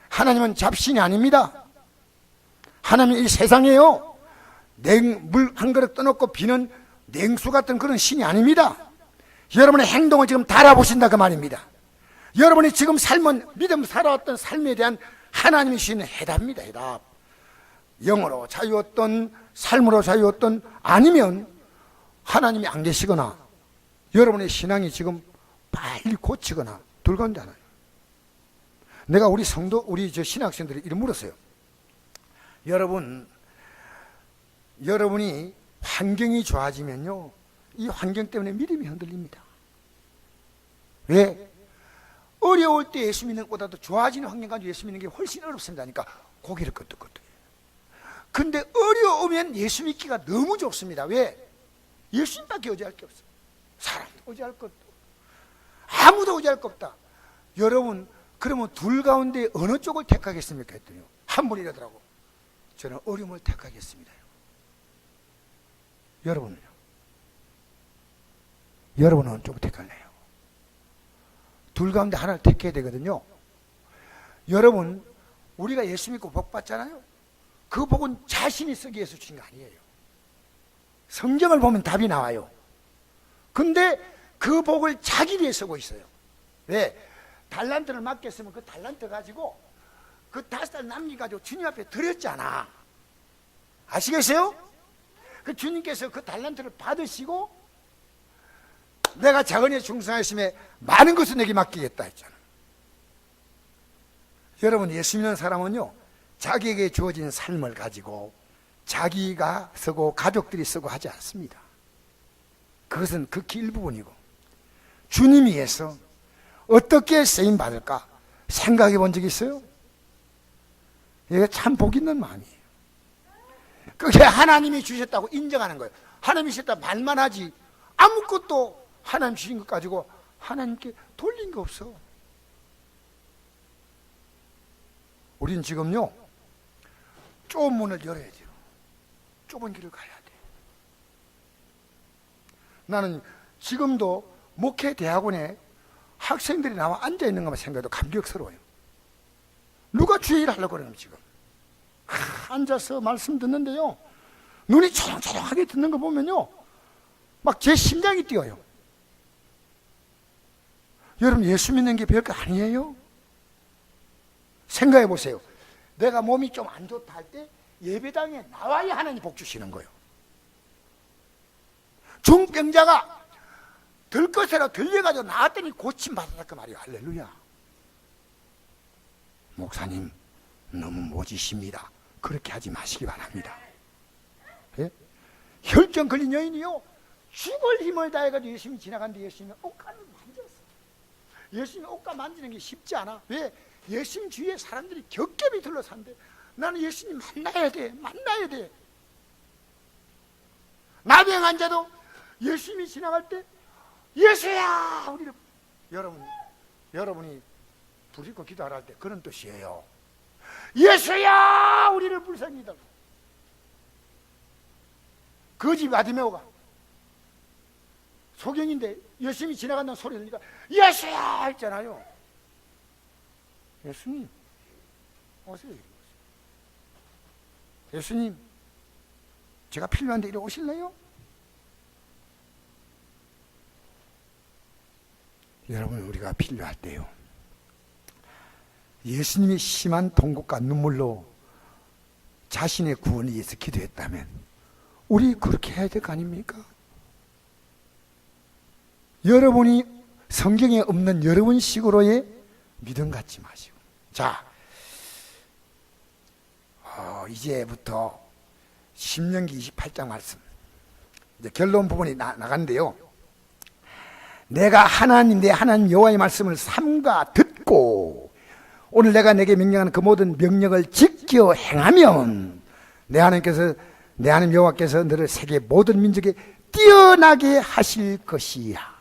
하나님은 잡신이 아닙니다. 하나님은 이 세상에요, 물 한 그릇 떠놓고 비는 냉수 같은 그런 신이 아닙니다. 여러분의 행동을 지금 달아보신다 그 말입니다. 여러분이 지금 삶은, 믿음 살아왔던 삶에 대한 하나님이 주시는 해답입니다. 해답. 영으로 자유었던, 삶으로 자유었던, 아니면 하나님이 안 계시거나 여러분의 신앙이 지금 빨리 고치거나 둘 가운데 하나예요. 내가 우리 성도, 우리 신학생들이 이렇게 물었어요. 여러분이 환경이 좋아지면요, 이 환경 때문에 믿음이 흔들립니다. 왜? 어려울 때 예수 믿는 것보다도 좋아지는 환경 가지고 예수 믿는 게 훨씬 어렵습니다니까 고개를 끄덕끄덕. 근데 어려우면 예수 믿기가 너무 좋습니다. 왜? 예수님밖에 의지할 게 없어. 사람도 의지할 것도, 아무도 의지할 거 없다. 여러분, 그러면 둘 가운데 어느 쪽을 택하겠습니까? 했더니요, 한 분이 이러더라고. 저는 어려움을 택하겠습니다. 여러분은요? 여러분은 어느 쪽을 택할래요? 둘 가운데 하나를 택해야 되거든요. 여러분, 우리가 예수 믿고 복 받잖아요. 그 복은 자신이 쓰기 위해서 주신 거 아니에요. 성경을 보면 답이 나와요. 근데 그 복을 자기 위해 쓰고 있어요. 왜? 달란트를 맡겼으면 그 달란트 가지고 그 5달 남겨가지고 주님 앞에 드렸잖아. 아시겠어요? 그 주님께서 그 달란트를 받으시고, 내가 작은 일 충성하심에 많은 것을 내게 맡기겠다 했잖아. 여러분, 예수 믿는 사람은요, 자기에게 주어진 삶을 가지고 자기가 쓰고 가족들이 쓰고 하지 않습니다. 그것은 극히 일부분이고, 주님 위해서 어떻게 쓰임 받을까 생각해 본 적 있어요? 이게 참 복 있는 마음이에요. 그게 하나님이 주셨다고 인정하는 거예요. 하나님이 주셨다 말만 하지 아무것도 하나님 주신 것 가지고 하나님께 돌린 게 없어. 우린 지금요, 좁은 문을 열어야 돼요. 좁은 길을 가야 돼. 나는 지금도 목회 대학원에 학생들이 나와 앉아 있는 것만 생각해도 감격스러워요. 누가 주의 일 하려고 그러면 지금 앉아서 말씀 듣는데요, 눈이 초롱초롱하게 듣는 거 보면요, 막 제 심장이 뛰어요. 여러분, 예수 믿는 게 별거 아니에요. 생각해 보세요. 내가 몸이 좀 안 좋다 할 때 예배당에 나와야 하나님 복 주시는 거예요. 중병자가 들것이라 들려가지고 나왔더니 고침받았다 그 말이에요. 할렐루야. 목사님 너무 모지십니다. 그렇게 하지 마시기 바랍니다. 예? 혈증 걸린 여인이요, 죽을 힘을 다해가지고 예수님이 지나갔는데 예수님이 옷가를 만졌어. 예수님이 옷가 만지는 게 쉽지 않아. 왜? 예수님 주위에 사람들이 겹겹이 둘러싼데 나는 예수님 만나야 돼. 나병 환자도 예수님이 지나갈 때 예수야 우리를, 여러분이 부르짖고 기도하라 할 때 그런 뜻이에요. 예수야 우리를 불쌍히 여겨달라. 거지 바디메오가 소경인데 예수님이 지나간다는 소리 들으니까 예수야 했잖아요. 예수님 오세요. 예수님 제가 필요한데 이리 오실래요? 여러분, 우리가 필요할 때요, 예수님이 심한 통곡과 눈물로 자신의 구원을 위해서 기도했다면 우리 그렇게 해야 될 거 아닙니까? 여러분이 성경에 없는 여러분 식으로의 믿음 갖지 마시고. 자, 이제부터 신명기 28장 말씀, 이제 결론 부분이 나간대요. 내가 내 하나님 여호와의 말씀을 삼가 듣고 오늘 내가 내게 명령하는 그 모든 명령을 지켜 행하면 내 하나님 여호와께서 너를 세계 모든 민족에 뛰어나게 하실 것이야.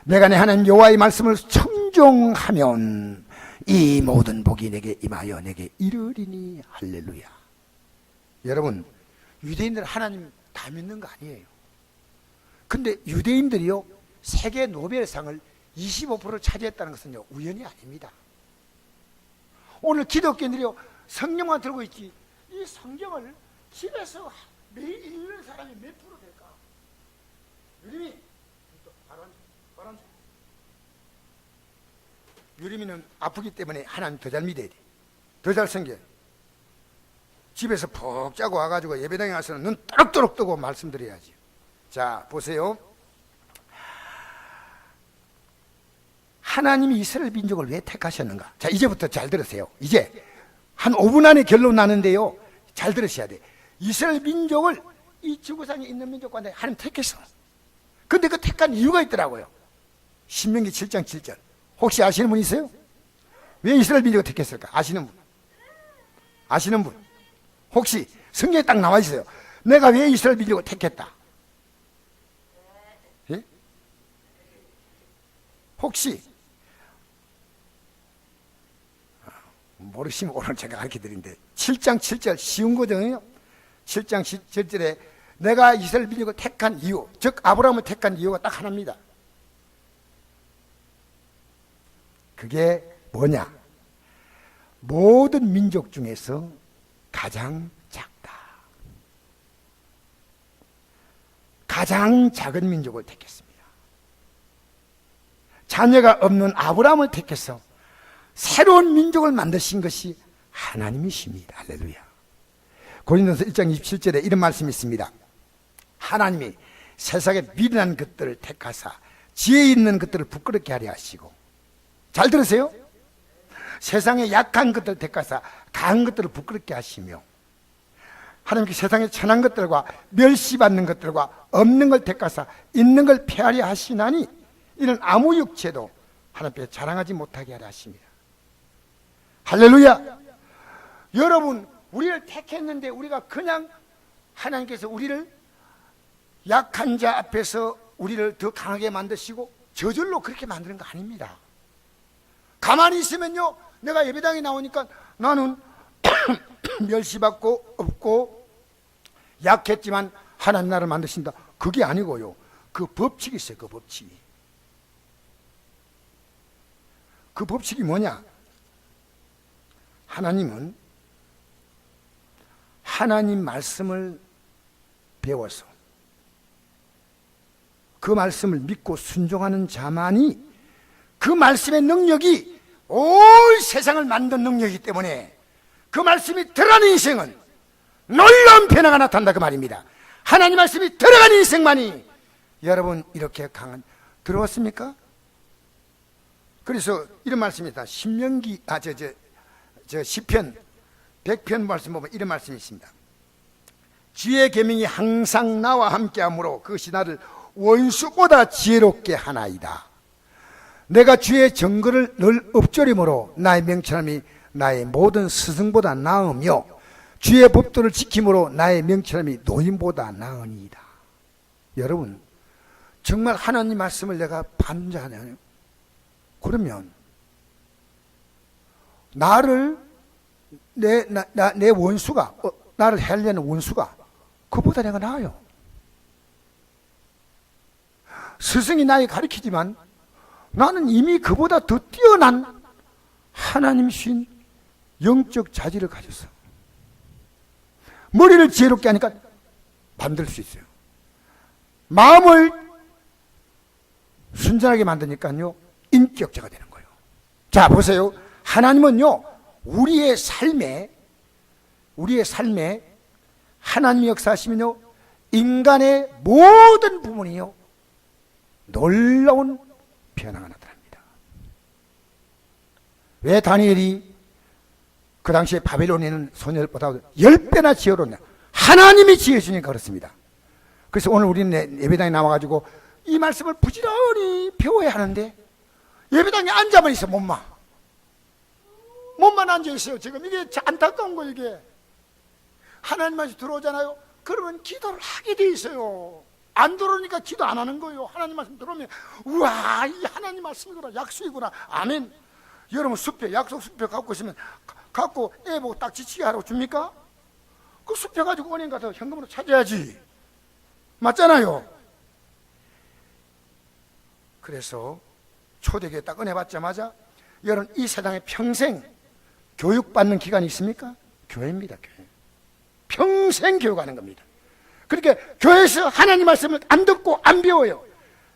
내가 내 하나님 여호와의 말씀을 청종하면 이 모든 복이 내게 임하여 내게 이르리니. 할렐루야. 여러분, 유대인들 하나님 다 믿는 거 아니에요. 근데 유대인들이요, 세계 노벨상을 25% 차지했다는 것은요, 우연이 아닙니다. 오늘 기독교인들이요, 성경만 들고 있지 이 성경을 집에서 매일 읽는 사람이 몇 프로 될까? 유리미 바로 앉아. 유리미는 아프기 때문에 하나님 더 잘 믿어야 돼. 더 잘 섬겨야 돼. 집에서 푹 자고 와가지고 예배당에 가서는 눈 또록또록 뜨고 말씀드려야지. 자, 보세요. 하나님이 이스라엘 민족을 왜 택하셨는가? 자, 이제부터 잘 들으세요. 이제 한 5분 안에 결론 나는데요, 잘 들으셔야 돼. 이스라엘 민족을 이 지구상에 있는 민족과 하나님 택했어. 근데 그 택한 이유가 있더라고요. 신명기 7장 7절. 혹시 아시는 분 있어요? 왜 이스라엘 민족을 택했을까? 아시는 분? 아시는 분? 혹시 성경에 딱 나와 있어요. 내가 왜 이스라엘 민족을 택했다? 예? 혹시 모르시면 오늘 제가 가르쳐 드린데 7장 7절 쉬운 거잖아요. 7장 7절에 내가 이스라엘 민족을 택한 이유, 즉 아브라함을 택한 이유가 딱 하나입니다. 그게 뭐냐? 모든 민족 중에서 가장 작다. 가장 작은 민족을 택했습니다. 자녀가 없는 아브라함을 택해서 새로운 민족을 만드신 것이 하나님이십니다. 할렐루야. 고린도서 1장 27절에 이런 말씀이 있습니다. 하나님이 세상에 미련한 것들을 택하사 지혜 있는 것들을 부끄럽게 하려 하시고, 잘 들으세요. 세상에 약한 것들을 택하사 강한 것들을 부끄럽게 하시며 하나님께 세상에 천한 것들과 멸시받는 것들과 없는 걸 택하사 있는 걸 폐하려 하시나니 이는 아무 육체도 하나님께 자랑하지 못하게 하려 하십니다. 할렐루야. 여러분, 우리를 택했는데 우리가 그냥 하나님께서 우리를 약한 자 앞에서 우리를 더 강하게 만드시고 저절로 그렇게 만드는 거 아닙니다. 가만히 있으면요, 내가 예배당에 나오니까 나는 멸시받고 없고 약했지만 하나님 나를 만드신다. 그게 아니고요, 그 법칙이 있어요. 그 법칙이. 그 법칙이 뭐냐? 하나님은 하나님 말씀을 배워서 그 말씀을 믿고 순종하는 자만이 그 말씀의 능력이 온 세상을 만든 능력이기 때문에 그 말씀이 들어가는 인생은 놀라운 변화가 나타난다 그 말입니다. 하나님 말씀이 들어가는 인생만이 여러분 이렇게 강한, 들어왔습니까? 그래서 이런 말씀이 있다. 신명기 시편 100편 말씀 보면 이런 말씀이 있습니다. 주의 계명이 항상 나와 함께하므로 그것이 나를 원수보다 지혜롭게 하나이다. 내가 주의 증거를 늘 엎조림으로 나의 명철함이 나의 모든 스승보다 나으며 주의 법도를 지킴으로 나의 명철함이 노인보다 나으니이다. 여러분, 정말 하나님 말씀을 내가 반자하냐요? 그러면 나를 내 원수가 나를 해하려는 원수가 그보다 내가 나아요. 스승이 나에게 가르치지만 나는 이미 그보다 더 뛰어난 하나님이신 영적 자질을 가졌어. 머리를 지혜롭게 하니까 만들 수 있어요. 마음을 순전하게 만드니까요, 인격자가 되는 거예요. 자, 보세요. 하나님은요, 우리의 삶에 하나님이 역사하시면요, 인간의 모든 부분이요, 놀라운 변화가 나타납니다. 왜 다니엘이 그 당시에 바벨론에 있는 소녀들보다 10배나 지혜로웠냐? 하나님이 지혜 주니까 그렇습니다. 그래서 오늘 우리는 예배당에 나와가지고 이 말씀을 부지런히 배워야 하는데 예배당에 앉아만 있어. 몸만 앉아있어요. 지금 이게 안타까운 거예요. 이게 하나님 말씀 들어오잖아요. 그러면 기도를 하게 돼 있어요. 안 들어오니까 기도 안 하는 거예요. 하나님 말씀 들어오면 우와, 이 하나님 말씀이구나, 약속이구나. 아멘. 여러분 수표, 약속 수표 갖고 있으면 갖고 애 보고 딱 지치게 하라고 줍니까? 그 수표 가지고 은행 가서 현금으로 찾아야지. 맞잖아요. 그래서 초대교회 딱 은혜 받자마자 여러분 이 세상에 평생 교육받는 기간이 있습니까? 교회입니다. 교회. 평생 교육하는 겁니다. 그러니까 교회에서 하나님 말씀을 안 듣고 안 배워요.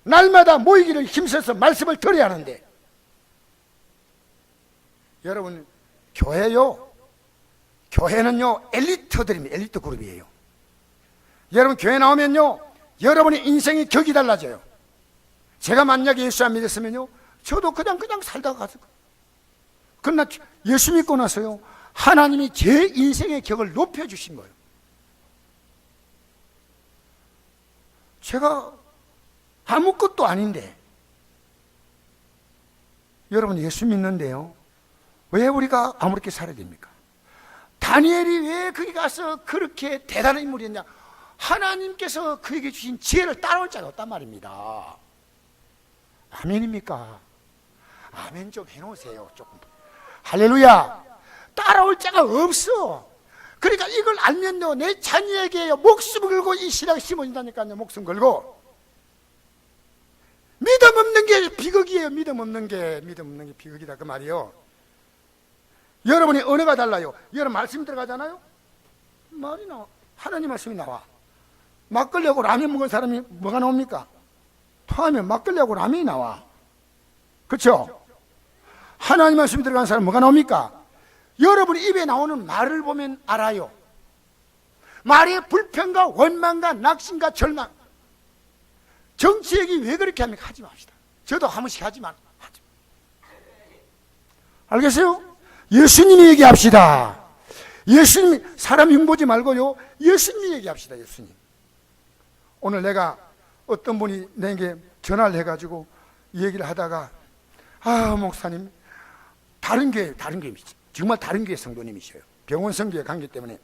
날마다 모이기를 힘써서 말씀을 들어야 하는데 여러분 교회는요 엘리트들입니다. 엘리트 그룹이에요. 여러분 교회 나오면요 여러분의 인생이 격이 달라져요. 제가 만약에 예수 안 믿었으면요 저도 그냥 살다가 갔을 거예요. 그러나 예수 믿고 나서요 하나님이 제 인생의 격을 높여주신 거예요. 제가 아무것도 아닌데 여러분 예수 믿는데요 왜 우리가 아무렇게 살아야 됩니까? 다니엘이 왜 거기 가서 그렇게 대단한 인물이었냐? 하나님께서 그에게 주신 지혜를 따라올 자가 없단 말입니다. 아멘입니까? 아멘 좀 해놓으세요. 조금. 할렐루야. 따라올 자가 없어. 그러니까 이걸 알면요 내 자녀에게 목숨 걸고 이 신학을 심어준다니까요. 목숨 걸고. 믿음 없는 게 비극이에요. 믿음 없는 게 비극이다 그 말이요. 여러분의 언어가 달라요. 여러분 말씀이 들어가잖아요. 말이 나와. 하나님 말씀이 나와. 막걸리하고 라면 먹은 사람이 뭐가 나옵니까? 토하면 막걸리하고 라면이 나와. 그렇죠? 하나님 말씀이 들어간 사람은 뭐가 나옵니까? 여러분이 입에 나오는 말을 보면 알아요. 말의 불평과 원망과 낙심과 절망. 정치 얘기 왜 그렇게 합니까? 하지 맙시다. 저도 한 번씩 하지만 하지. 알겠어요? 예수님이 얘기합시다. 예수님, 사람 흉보지 말고요, 예수님 얘기합시다. 예수님. 오늘 내가 어떤 분이 내게 전화를 해가지고 얘기를 하다가, 목사님, 다른 교회, 정말 다른 교회 성도님이셔요. 병원 성교에 관계 때문에.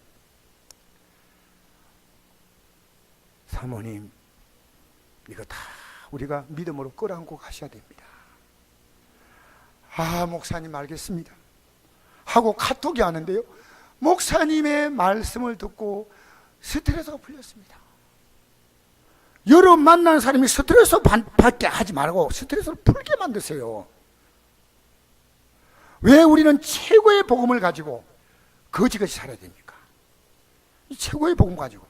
사모님, 이거 다 우리가 믿음으로 끌어안고 가셔야 됩니다. 목사님 알겠습니다 하고 카톡이 하는데요, 목사님의 말씀을 듣고 스트레스가 풀렸습니다. 여러분 만나는 사람이 스트레스 받게 하지 말고 스트레스를 풀게 만드세요. 왜 우리는 최고의 복음을 가지고 거지같이 살아야 됩니까? 이 최고의 복음 가지고.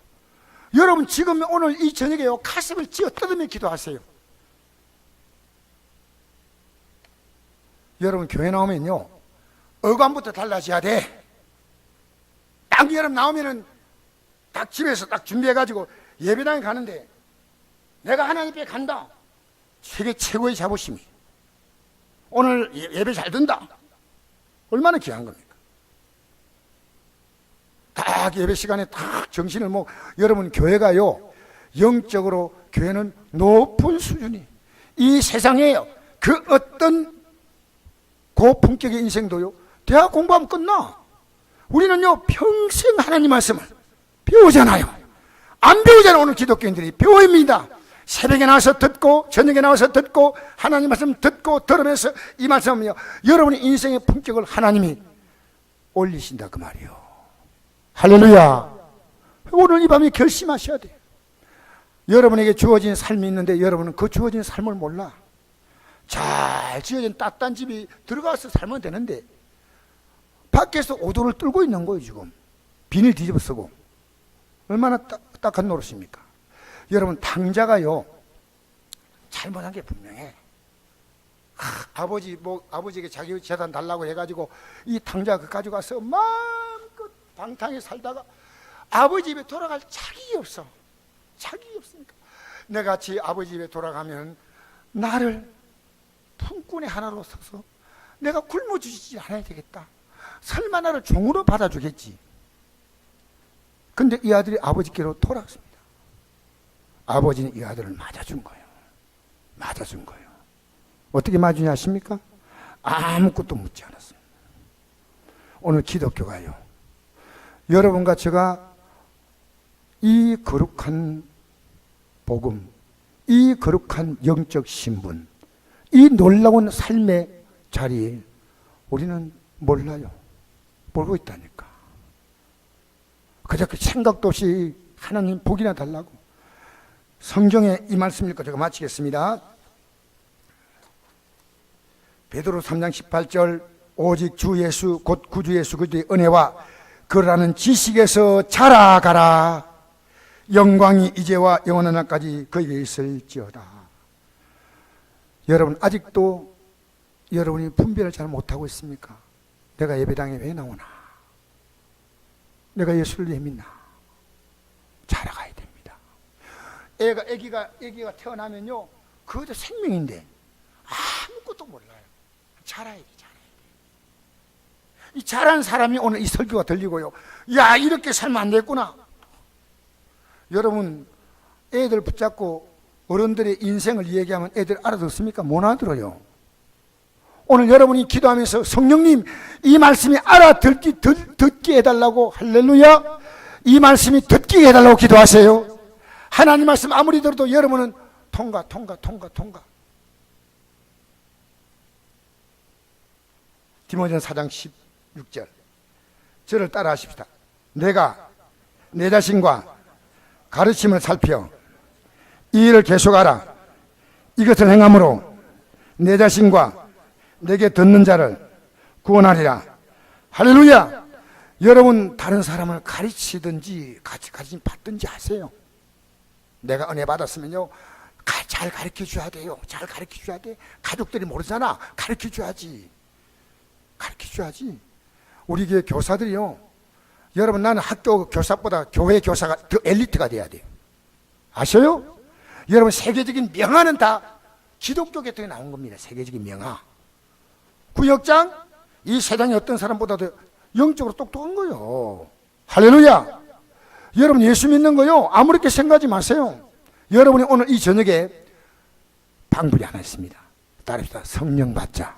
여러분 지금 오늘 이 저녁에요, 가슴을 쥐어 뜯으며 기도하세요. 여러분 교회 나오면요, 어감부터 달라져야 돼. 딱 여러분 나오면은 딱 집에서 딱 준비해가지고 예배당에 가는데, 내가 하나님 앞에 간다, 세계 최고의 자부심이, 오늘 예배 잘 든다, 얼마나 귀한 겁니까? 딱 예배 시간에 딱 정신을 여러분 교회가요, 영적으로 교회는 높은 수준이, 이 세상에요 그 어떤 고품격의 인생도요, 대학 공부하면 끝나. 우리는요 평생 하나님 말씀을 배우잖아요. 안 배우잖아요. 오늘 기독교인들이 배웁니다. 새벽에 나와서 듣고 저녁에 나와서 듣고 하나님 말씀 듣고 들으면서 이 말씀은요, 여러분의 인생의 품격을 하나님이 올리신다 그 말이요. 할렐루야. 오늘 이 밤에 결심하셔야 돼요. 여러분에게 주어진 삶이 있는데 여러분은 그 주어진 삶을 몰라. 잘 지어진 따뜻한 집이 들어가서 살면 되는데 밖에서 오도를 떨고 있는 거예요. 지금 비닐 뒤집어 쓰고. 얼마나 딱한 노릇입니까? 여러분 당자가요 잘못한 게 분명해. 아버지에게 자기 재산 달라고 해가지고 이 당자 그 가지고 가서 마음껏 방탕에 살다가 아버지 집에 돌아갈 자격이 없어. 자격이 없으니까 내가 같이 아버지 집에 돌아가면 나를 품꾼의 하나로 서서 내가 굶어주지 않아야 되겠다. 설마 나를 종으로 받아주겠지. 근데 이 아들이 아버지께로 돌아왔습니다. 아버지는 이 아들을 맞아준 거예요. 맞아준 거예요. 어떻게 맞으냐 아십니까? 아무것도 묻지 않았어요. 오늘 기독교가요, 여러분과 제가 이 거룩한 복음, 이 거룩한 영적 신분, 이 놀라운 삶의 자리에 우리는 몰라요. 모르고 있다니까. 그저 그 생각도 없이 하나님 복이나 달라고. 성경에 이 말씀 읽고 제가 마치겠습니다. 베드로 3장 18절, 오직 주 예수 곧 구주 예수 그리스도의 은혜와 그라는 지식에서 자라가라. 영광이 이제와 영원한 날까지 그에게 있을지어다. 여러분 아직도 여러분이 분별을 잘 못하고 있습니까? 내가 예배당에 왜 나오나? 내가 예수를 왜 믿나? 자라가야 됩니다. 애기가 태어나면요, 그것도 생명인데 아무것도 몰라요. 자라야 돼. 이 자란 사람이 오늘 이 설교가 들리고요, 야 이렇게 살면 안 됐구나. 여러분 애들 붙잡고 어른들의 인생을 얘기하면 애들 알아듣습니까? 못 알아들어요. 오늘 여러분이 기도하면서 성령님 이 말씀이 듣게 해달라고, 할렐루야, 이 말씀이 듣게 해달라고 기도하세요. 하나님 말씀 아무리 들어도 여러분은 통과. 디모데전서 4장 16절, 저를 따라 하십시다. 내가 내 자신과 가르침을 살펴 이 일을 계속하라. 이것을 행함으로 내 자신과 내게 듣는 자를 구원하리라. 할렐루야. 여러분 다른 사람을 가르치든지 가르침 받든지 하세요. 내가 은혜 받았으면요, 잘 가르쳐 줘야 돼요. 잘 가르쳐 줘야 돼. 가족들이 모르잖아. 가르쳐 줘야지. 우리 교회 교사들이요, 여러분 나는 학교 교사보다 교회 교사가 더 엘리트가 돼야 돼요. 아셔요? 여러분 세계적인 명화는 다 기독교 계통에 나온 겁니다. 세계적인 명화. 구역장, 이 세상에 어떤 사람보다도 영적으로 똑똑한 거요. 할렐루야. 여러분 예수 믿는 거요, 아무렇게 생각하지 마세요. 여러분이 오늘 이 저녁에 방법이 하나 있습니다. 따릅시다. 성령 받자.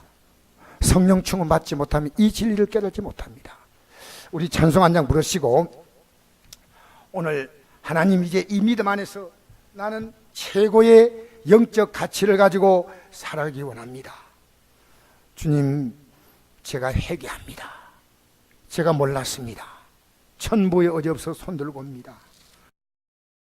성령 충만 받지 못하면 이 진리를 깨닫지 못합니다. 우리 찬송 한 장 부르시고, 오늘 하나님 이제 이 믿음 안에서 나는 최고의 영적 가치를 가지고 살아가기 원합니다. 주님, 제가 회개합니다. 제가 몰랐습니다. 천부의 어제 없어 손들고 옵니다.